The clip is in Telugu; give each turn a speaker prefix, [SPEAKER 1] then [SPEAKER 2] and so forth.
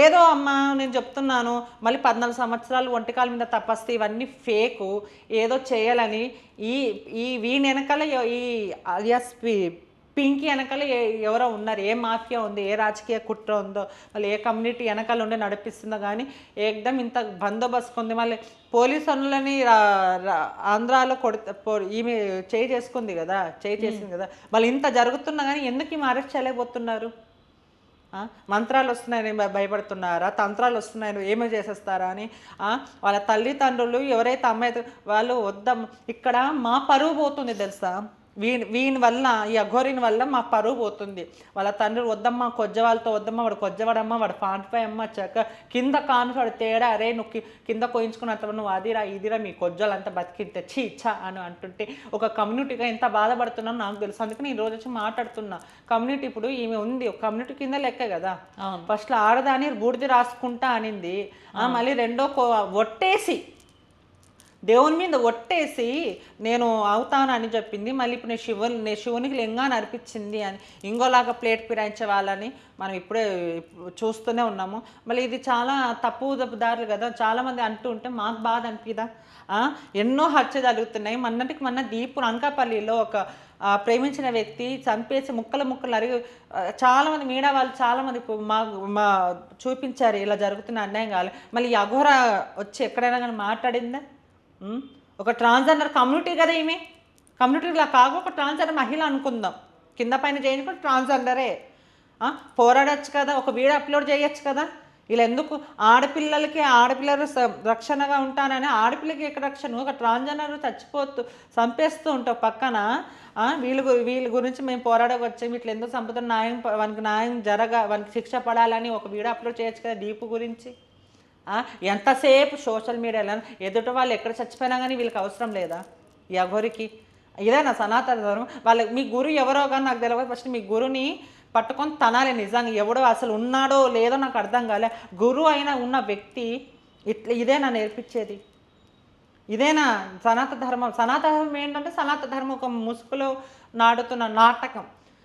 [SPEAKER 1] ఏదో అమ్మ నేను చెప్తున్నాను మళ్ళీ 14 సంవత్సరాలు ఒంటికాల మీద తపస్సు ఇవన్నీ ఫేకు, ఏదో చేయాలని ఈ ఈ వీని వెనకాల ఈ అలియాస్ పింకీ వెనకాల ఎవరో ఉన్నారు. ఏ మాఫియా ఉంది, ఏ రాజకీయ కుట్ర ఉందో, మళ్ళీ ఏ కమ్యూనిటీ వెనకాల ఉండి నడిపిస్తుందో కానీ ఏకదం ఇంత బందోబస్తు ఉంది. మళ్ళీ పోలీసులని ఆంధ్రాలో ఈమె చేసుకుంది కదా, చేసింది కదా, మళ్ళీ ఇంత జరుగుతున్నా కానీ ఎందుకు ఈమె అరెస్ట్ చేయలేకపోతున్నారు? మంత్రాలు వస్తున్నాయని భయపడుతున్నారా, తంత్రాలు వస్తున్నాయని ఏమో చేసేస్తారా అని వాళ్ళ తల్లిదండ్రులు ఎవరైతే అమ్మాయి వాళ్ళు వద్దాం, ఇక్కడ మా పరువు పోతుంది తెలుసా, వీని వల్ల ఈ అఘోరిని వల్ల మా పరువు పోతుంది. వాళ్ళ తండ్రి వద్దమ్మా కొజ్జవాళ్ళతో వద్దమ్మా, వాడు కొజ్జవాడమ్మా, వాడు ఫాంటిఫై అమ్మ చక్క కింద కాన్ఫాడు తేడా, అరే నువ్వు కింద కోయించుకున్నంత నువ్వు అదిరా ఇదిరా మీ కొజ్జలంతా బతికితే చీ ఇచ్చా అని అంటుంటే ఒక కమ్యూనిటీగా ఎంత బాధపడుతున్నాను నాకు తెలుసు. అందుకని ఈ రోజు వచ్చి మాట్లాడుతున్నా. కమ్యూనిటీ ఇప్పుడు ఈమె ఉంది, ఒక కమ్యూనిటీ కింద లెక్క కదా. ఫస్ట్లో ఆడదాని బూడిది రాసుకుంటా అనింది, మళ్ళీ రెండో ఒట్టేసి దేవుని మీద ఒట్టేసి నేను అవుతాను అని చెప్పింది. మళ్ళీ ఇప్పుడు నేను శివునికి లింగాన్ని అర్పించింది అని ఇంకోలాగా ప్లేట్ ఫిరాయించే వాళ్ళని మనం ఇప్పుడే చూస్తూనే ఉన్నాము. మళ్ళీ ఇది చాలా తప్పు దారులు కదా, చాలామంది అంటూ ఉంటే మాకు బాధ అనిపిదా? ఎన్నో హత్య జరుగుతున్నాయి. మొన్న దీపు అనకాపల్లిలో ఒక ప్రేమించిన వ్యక్తి చంపేసి ముక్కలు అరిగి చాలామంది మీడియా వాళ్ళు చాలామంది మా చూపించారు ఇలా జరుగుతున్న అన్యాయం కావాలి. మళ్ళీ ఈ అఘోర వచ్చి ఎక్కడైనా కానీ మాట్లాడిందా? ఒక ట్రాన్స్జెండర్ కమ్యూనిటీ కదా ఈమె, కమ్యూనిటీలా కాక ఒక ట్రాన్స్జెండర్ మహిళ అనుకుందాం, కింద పైన చేయించుకుంటే ట్రాన్స్జెండరే. పోరాడచ్చు కదా, ఒక వీడియో అప్లోడ్ చేయొచ్చు కదా. ఇలా ఎందుకు ఆడపిల్లలు రక్షణగా ఉంటానని ఆడపిల్లకి ఎక్కడ రక్షణ? ఒక ట్రాన్స్జెండర్ చంపేస్తూ ఉంటావు పక్కన. వీళ్ళ గురించి మేము పోరాడవచ్చు, వీటిలో ఎందుకు చంపుతున్న వానికి న్యాయం వానికి శిక్ష పడాలని ఒక వీడియో అప్లోడ్ చేయొచ్చు కదా దీపు గురించి. ఎంతసేపు సోషల్ మీడియాలో ఎదుట వాళ్ళు ఎక్కడ చచ్చిపోయినా కానీ వీళ్ళకి అవసరం లేదా? ఈ అఘోరికి ఇదేనా సనాతన ధర్మం? మీ గురు ఎవరో కానీ నాకు తెలియదు. ఫస్ట్ మీ గురుని పట్టుకొని తనాలి. నిజంగా ఎవడో అసలు ఉన్నాడో లేదో నాకు అర్థం కాలే. గురువు అయినా ఉన్న వ్యక్తి ఇదేనా నేర్పించేది? ఇదేనా సనాతన ధర్మం? సనాతన ధర్మం ఏంటంటే సనాతన ధర్మం ఒక ముసుగులో నాడుతున్న నాటకం.